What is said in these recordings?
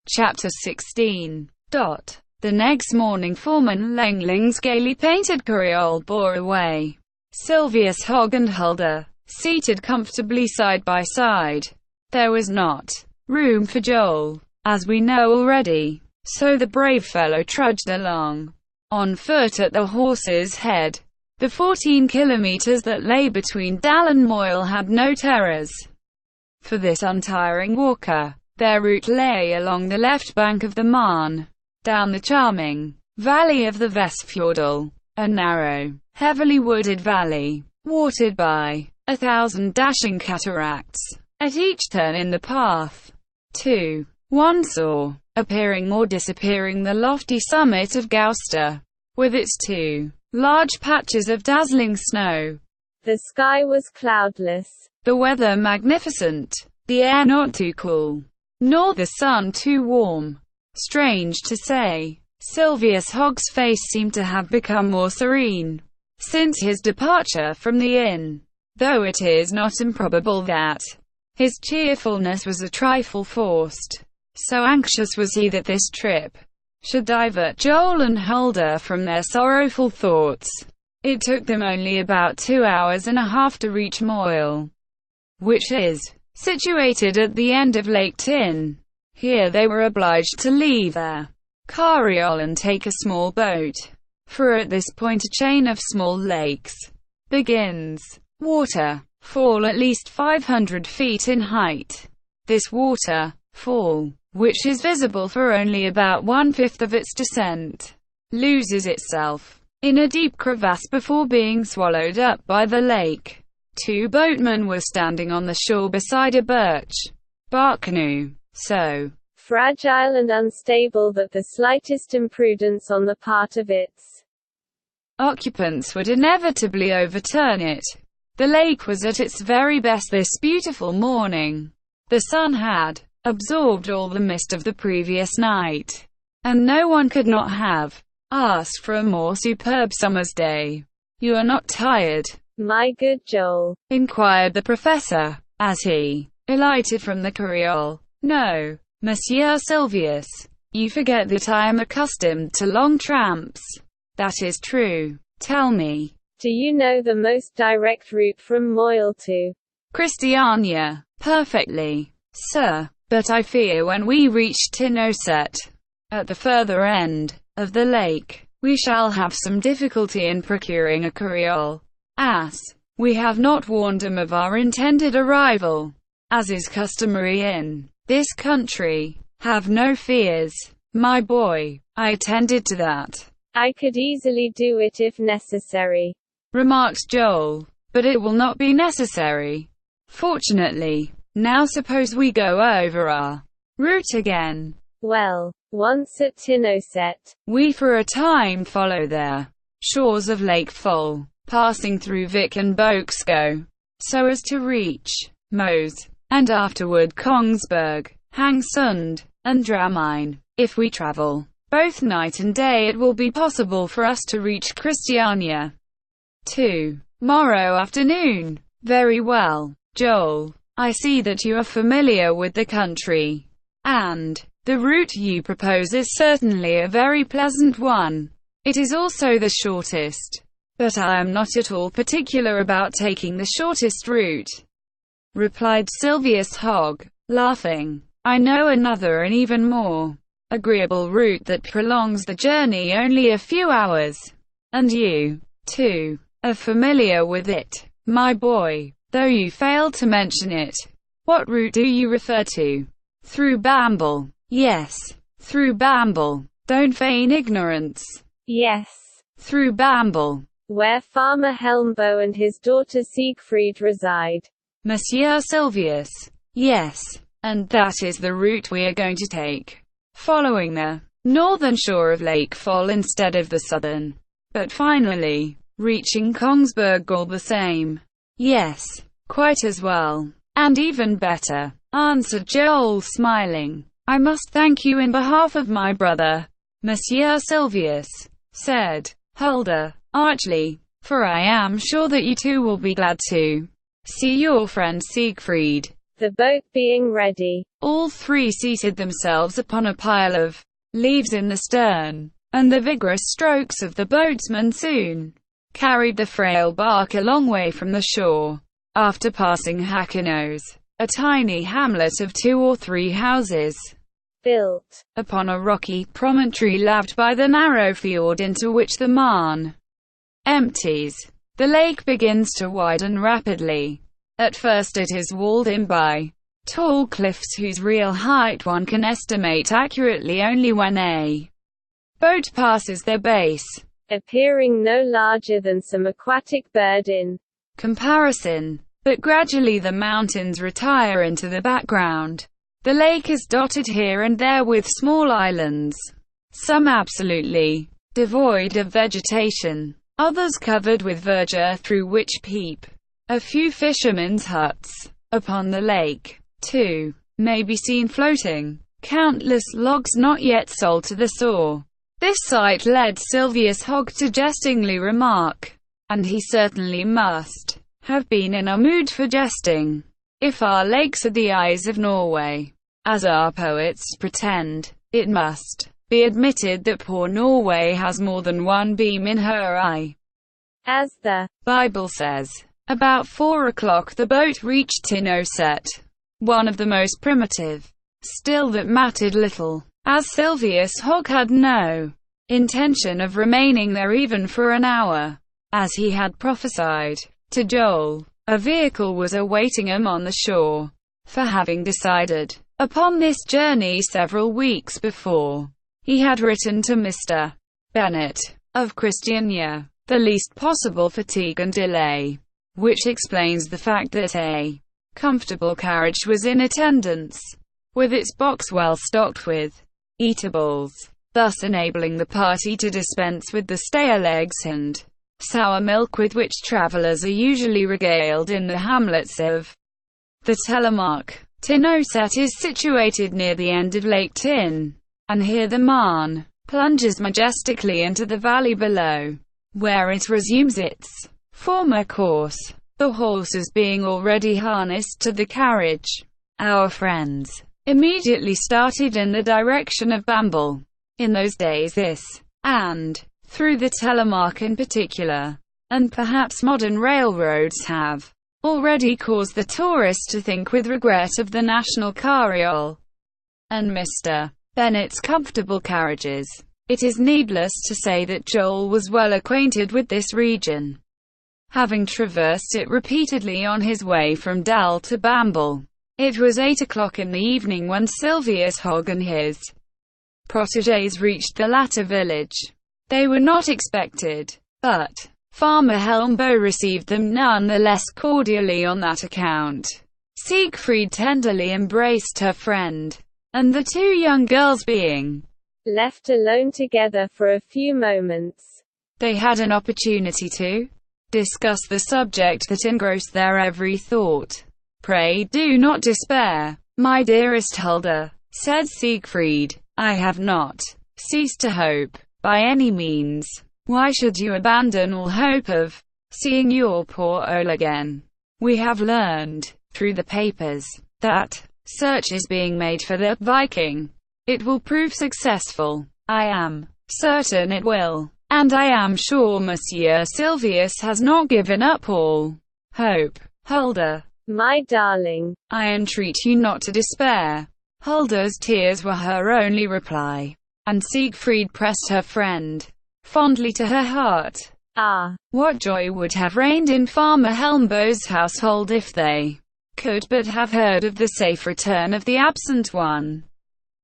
Chapter 16. The next morning Foreman Lengling's gaily painted carriole bore away. Silvius Hogg and Huldah, seated comfortably side by side. There was not room for Joel, as we know already, so the brave fellow trudged along, on foot at the horse's head. The 14 kilometers that lay between Dal and Moyle had no terrors for this untiring walker. Their route lay along the left bank of the Marne, down the charming valley of the Vestfjordal, a narrow, heavily wooded valley, watered by 1,000 dashing cataracts. At each turn in the path, one saw, appearing or disappearing, the lofty summit of Gauster, with its two large patches of dazzling snow. The sky was cloudless, the weather magnificent, the air not too cool, nor the sun too warm. Strange to say, Silvius Hogg's face seemed to have become more serene since his departure from the inn, though it is not improbable that his cheerfulness was a trifle forced. So anxious was he that this trip should divert Joel and Huldah from their sorrowful thoughts. It took them only about 2 hours and a half to reach Moyle, which is situated at the end of Lake Tyn. Here they were obliged to leave their carriole and take a small boat, for at this point a chain of small lakes begins. Water fall at least 500 feet in height. This water fall, which is visible for only about 1/5 of its descent, loses itself in a deep crevasse before being swallowed up by the lake. 2 boatmen were standing on the shore beside a birch bark canoe, so fragile and unstable that the slightest imprudence on the part of its occupants would inevitably overturn it. The lake was at its very best this beautiful morning. The sun had absorbed all the mist of the previous night, and no one could not have asked for a more superb summer's day. "You are not tired, my good Joel?" inquired the professor, as he alighted from the carriole. "No, Monsieur Silvius. You forget that I am accustomed to long tramps." "That is true. Tell me, do you know the most direct route from Moyle to Christiania?" "Perfectly, sir. But I fear when we reach Tinoset, at the further end of the lake, we shall have some difficulty in procuring a carriole, as we have not warned him of our intended arrival, as is customary in this country." "Have no fears, my boy. I attended to that." "I could easily do it if necessary," remarked Joel, "but it will not be necessary, fortunately. Now suppose we go over our route again." "Well, once at Tinoset, we for a time follow their shores of Lake Foll, passing through Vik and Boxco, so as to reach Meuse, and afterward Kongsberg, Hangsund, and Drammen. If we travel both night and day, it will be possible for us to reach Christiania tomorrow afternoon." "Very well, Joel. I see that you are familiar with the country, and the route you propose is certainly a very pleasant one. It is also the shortest, but I am not at all particular about taking the shortest route," replied Silvius Hogg, laughing. "I know another and even more agreeable route that prolongs the journey only a few hours, and you, too, are familiar with it, my boy, though you failed to mention it." "What route do you refer to?" "Through Bamble." "Yes, through Bamble. Don't feign ignorance." "Yes, through Bamble, where Farmer Helmbo and his daughter Siegfried reside." "Monsieur Silvius." "Yes, and that is the route we are going to take, following the northern shore of Lake Foll instead of the southern, but finally reaching Kongsberg all the same." "Yes, quite as well, and even better," answered Joel, smiling. "I must thank you in behalf of my brother, Monsieur Silvius," said Huldah, archly, "for I am sure that you too will be glad to see your friend Siegfried." the boat being ready. All three seated themselves upon a pile of leaves in the stern, and the vigorous strokes of the boatsman soon carried the frail bark a long way from the shore. After passing Hackenoes, a tiny hamlet of 2 or 3 houses, built upon a rocky promontory laved by the narrow fjord into which the Marne empties, the lake begins to widen rapidly. At first it is walled in by tall cliffs whose real height one can estimate accurately only when a boat passes their base, appearing no larger than some aquatic bird in comparison. But gradually the mountains retire into the background. The lake is dotted here and there with small islands, some absolutely devoid of vegetation, others covered with verdure through which peep a few fishermen's huts. Upon the lake, too, may be seen floating countless logs not yet sold to the saw. This sight led Silvius Hogg to jestingly remark, and he certainly must have been in a mood for jesting. If our lakes are the eyes of Norway, as our poets pretend, it must be admitted that poor Norway has more than one beam in her eye. As the Bible says. About 4 o'clock the boat reached Tinoset, one of the most primitive. Still that mattered little, as Silvius Hogg had no intention of remaining there even for an hour. As he had prophesied to Joel, a vehicle was awaiting him on the shore, for having decided upon this journey several weeks before, he had written to Mr. Bennet, of Christiania, the least possible fatigue and delay, which explains the fact that a comfortable carriage was in attendance, with its box well stocked with eatables, thus enabling the party to dispense with the stale eggs and sour milk with which travelers are usually regaled in the hamlets of the Telemark. Tinoset is situated near the end of Lake Tyn, and here the Marne plunges majestically into the valley below, where it resumes its former course, the horses being already harnessed to the carriage. Our friends immediately started in the direction of Bamble. In those days this, and through the Telemark in particular, and perhaps modern railroads have already caused the tourist to think with regret of the national carriole and Mr. Bennet's comfortable carriages. It is needless to say that Joel was well acquainted with this region, having traversed it repeatedly on his way from Dal to Bamble. It was 8 o'clock in the evening when Silvius Hogg and his protégés reached the latter village. They were not expected, but Farmer Helmbo received them none the less cordially on that account. Siegfried tenderly embraced her friend, and the 2 young girls being left alone together for a few moments, they had an opportunity to discuss the subject that engrossed their every thought. "Pray do not despair, my dearest Hulda," said Siegfried. "I have not ceased to hope, by any means. Why should you abandon all hope of seeing your poor Ole again? We have learned, through the papers, that search is being made for the Viking. It will prove successful. I am certain it will. And I am sure Monsieur Silvius has not given up all hope. Hulda, my darling, I entreat you not to despair." Hulda's tears were her only reply, and Siegfried pressed her friend fondly to her heart. Ah, what joy would have reigned in Farmer Helmbo's household if they could but have heard of the safe return of the absent one,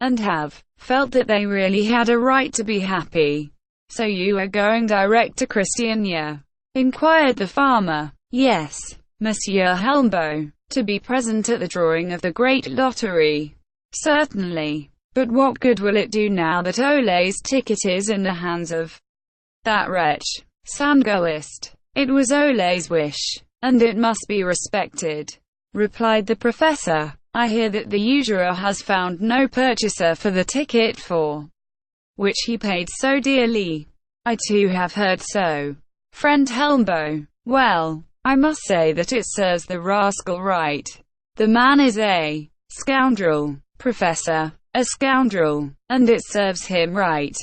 and have felt that they really had a right to be happy. "So you are going direct to Christiania?" inquired the farmer. "Yes, Monsieur Helmbo, to be present at the drawing of the great lottery." "Certainly. But what good will it do now that Ole's ticket is in the hands of that wretch, Sangoist?" "It was Ole's wish, and it must be respected," replied the professor. "I hear that the usurer has found no purchaser for the ticket for which he paid so dearly." "I too have heard so, friend Helmbo." "Well, I must say that it serves the rascal right. The man is a scoundrel, Professor. A scoundrel. And it serves him right.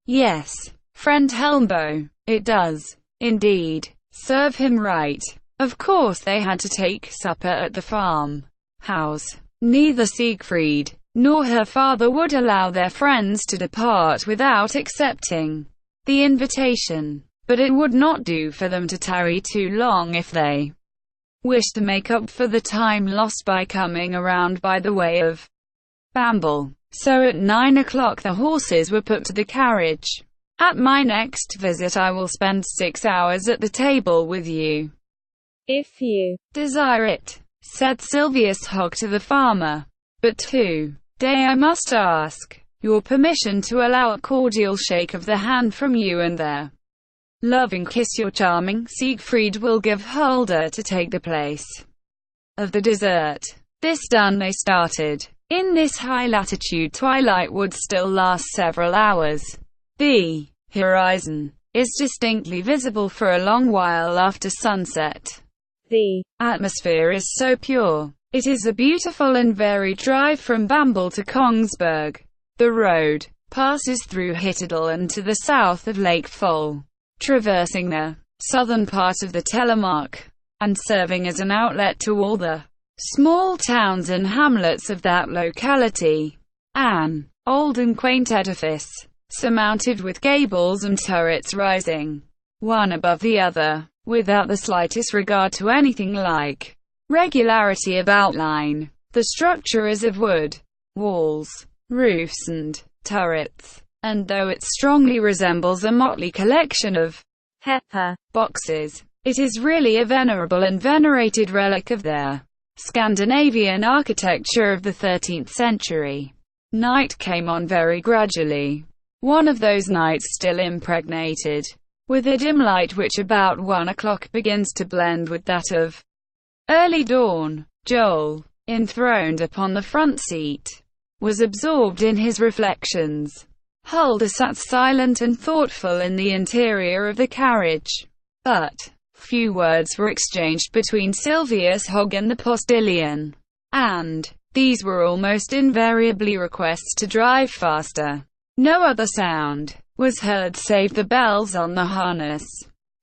Yes, friend Helmbo, it does, indeed, serve him right. Of course they had to take supper at the farm house. Neither Siegfried nor her father would allow their friends to depart without accepting the invitation. But it would not do for them to tarry too long if they wished to make up for the time lost by coming around by the way of Bamble. So at 9 o'clock the horses were put to the carriage. At my next visit I will spend 6 hours at the table with you. If you desire it, said Silvius Hogg to the farmer. But today I must ask your permission to allow a cordial shake of the hand from you and their loving kiss. Your charming Siegfried will give Hulda to take the place of the dessert. This done they started. In this high-latitude twilight would still last several hours. The horizon is distinctly visible for a long while after sunset. The atmosphere is so pure. It is a beautiful and varied drive from Bamble to Kongsberg. The road passes through Hittedal and to the south of Lake Foll, traversing the southern part of the Telemark, and serving as an outlet to all the small towns and hamlets of that locality. An old and quaint edifice, surmounted with gables and turrets rising one above the other, without the slightest regard to anything like regularity of outline. The structure is of wood, walls, roofs and turrets, and though it strongly resembles a motley collection of pepper boxes, it is really a venerable and venerated relic of their Scandinavian architecture of the 13th century. Night came on very gradually. One of those nights still impregnated with a dim light which about 1 o'clock begins to blend with that of early dawn. Joel, enthroned upon the front seat, was absorbed in his reflections. Hulda sat silent and thoughtful in the interior of the carriage. But few words were exchanged between Silvius Hogg and the postilion, and these were almost invariably requests to drive faster. No other sound was heard save the bells on the harness,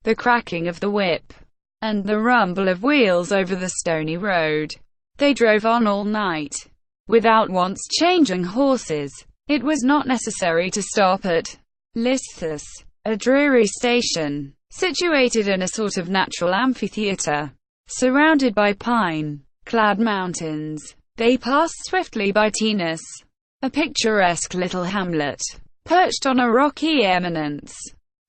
the cracking of the whip, and the rumble of wheels over the stony road. They drove on all night, without once changing horses. It was not necessary to stop at Listhus, a dreary station, situated in a sort of natural amphitheatre, surrounded by pine-clad mountains. They passed swiftly by Tenus, a picturesque little hamlet, perched on a rocky eminence.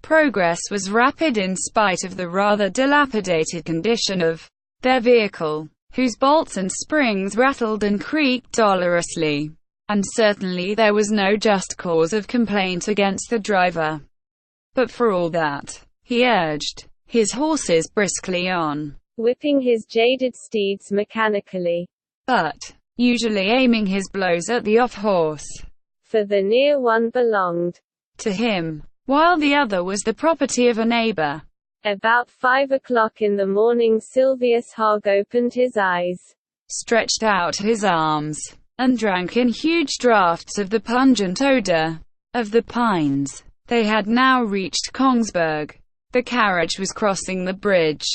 Progress was rapid in spite of the rather dilapidated condition of their vehicle, whose bolts and springs rattled and creaked dolorously. And certainly there was no just cause of complaint against the driver. But for all that, he urged his horses briskly on, whipping his jaded steeds mechanically, but usually aiming his blows at the off-horse, for the near one belonged to him, while the other was the property of a neighbor. About 5 o'clock in the morning Silvius Hogg opened his eyes, stretched out his arms, and drank in huge draughts of the pungent odor of the pines. They had now reached Kongsberg. The carriage was crossing the bridge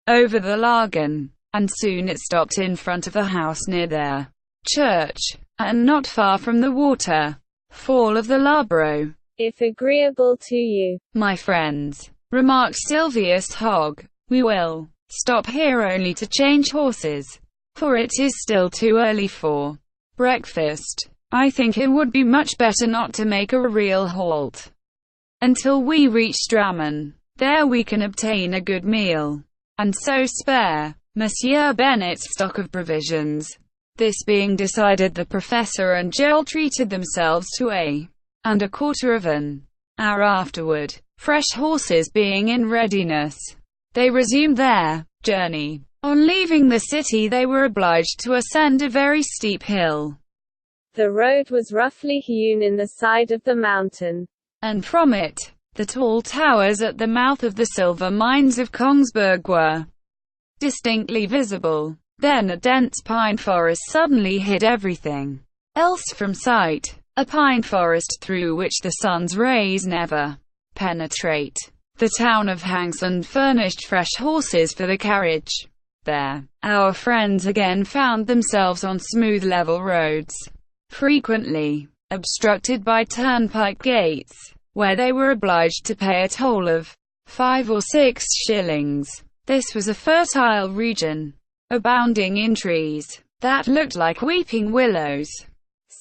over the Lagan, and soon it stopped in front of the house near their church, and not far from the water fall of the Labro. If agreeable to you, my friends, remarked Silvius Hogg, we will stop here only to change horses, for it is still too early for breakfast. I think it would be much better not to make a real halt until we reach Drammen. There we can obtain a good meal, and so spare Monsieur Bennet's stock of provisions. This being decided, the professor and Joel treated themselves to and a quarter of an hour afterward, fresh horses being in readiness, they resumed their journey. On leaving the city they were obliged to ascend a very steep hill. The road was roughly hewn in the side of the mountain, and from it, the tall towers at the mouth of the silver mines of Kongsberg were distinctly visible. Then a dense pine forest suddenly hid everything else from sight. A pine forest through which the sun's rays never penetrate. The town of Hangsland furnished fresh horses for the carriage. There, our friends again found themselves on smooth level roads, frequently obstructed by turnpike gates, where they were obliged to pay a toll of 5 or 6 shillings. This was a fertile region, abounding in trees that looked like weeping willows.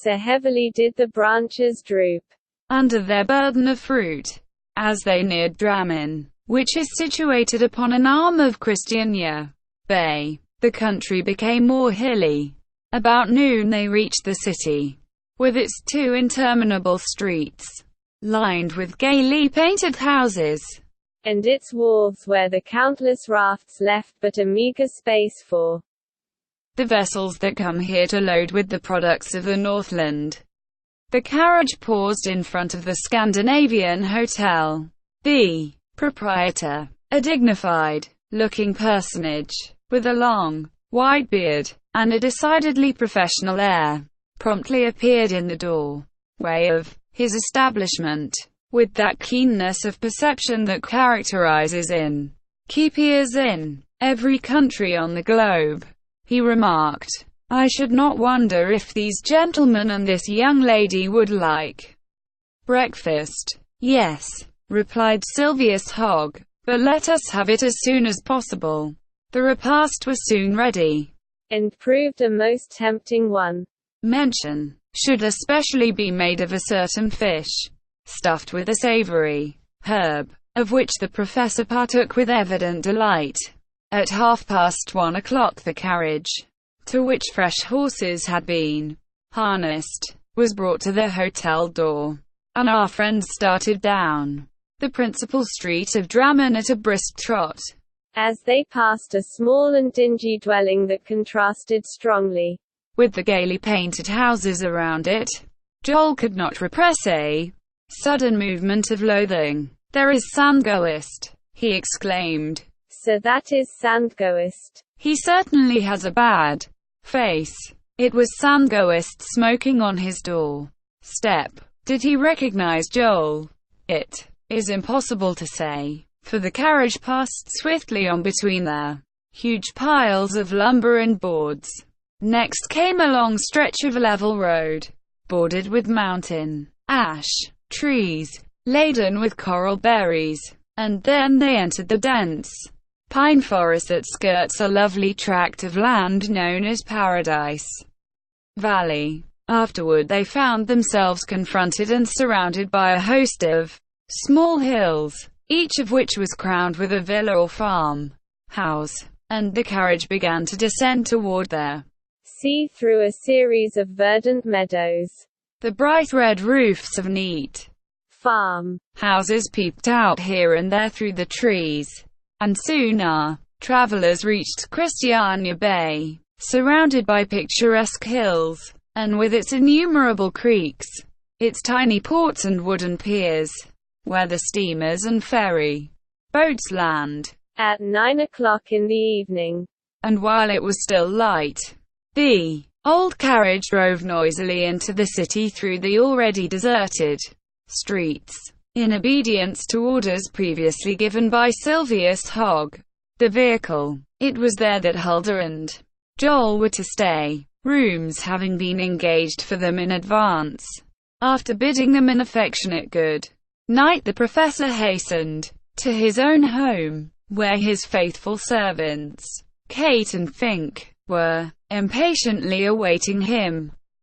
So heavily did the branches droop under their burden of fruit. As they neared Drammen, which is situated upon an arm of Christiania Bay, the country became more hilly. About noon they reached the city, with its 2 interminable streets, lined with gaily painted houses, and its wharves where the countless rafts left but a meagre space for the vessels that come here to load with the products of the Northland. The carriage paused in front of the Scandinavian Hotel. The proprietor, a dignified-looking personage, with a long, white beard, and a decidedly professional air, promptly appeared in the doorway of his establishment, with that keenness of perception that characterizes inn-keepers in every country on the globe. He remarked, "I should not wonder if these gentlemen and this young lady would like breakfast." "Yes," replied Silvius Hogg, "but let us have it as soon as possible." The repast was soon ready, and proved a most tempting one. Mention should especially be made of a certain fish, stuffed with a savory herb, of which the professor partook with evident delight. At 1:30 the carriage, to which fresh horses had been harnessed, was brought to the hotel door, and our friends started down the principal street of Drammen at a brisk trot. As they passed a small and dingy dwelling that contrasted strongly with the gaily painted houses around it, Joel could not repress a sudden movement of loathing. "There is Sandgoist," he exclaimed. "So that is Sandgoist. He certainly has a bad face." It was Sandgoist smoking on his door step. Did he recognize Joel? It is impossible to say, for the carriage passed swiftly on between their huge piles of lumber and boards. Next came a long stretch of level road, bordered with mountain ash trees, laden with coral berries, and then they entered the dense pine forest that skirts a lovely tract of land known as Paradise Valley. Afterward they found themselves confronted and surrounded by a host of small hills, each of which was crowned with a villa or farm house, and the carriage began to descend toward their sea through a series of verdant meadows. The bright red roofs of neat farm houses peeped out here and there through the trees, and soon our travelers reached Christiania Bay, surrounded by picturesque hills, and with its innumerable creeks, its tiny ports and wooden piers, where the steamers and ferry boats land. At 9 o'clock in the evening, and while it was still light, the old carriage drove noisily into the city through the already deserted streets, in obedience to orders previously given by Silvius Hogg. The vehicle, it was there that Hulda and Joel were to stay, rooms having been engaged for them in advance. After bidding them an affectionate good night, the professor hastened to his own home, where his faithful servants, Kate and Fink, were impatiently awaiting him.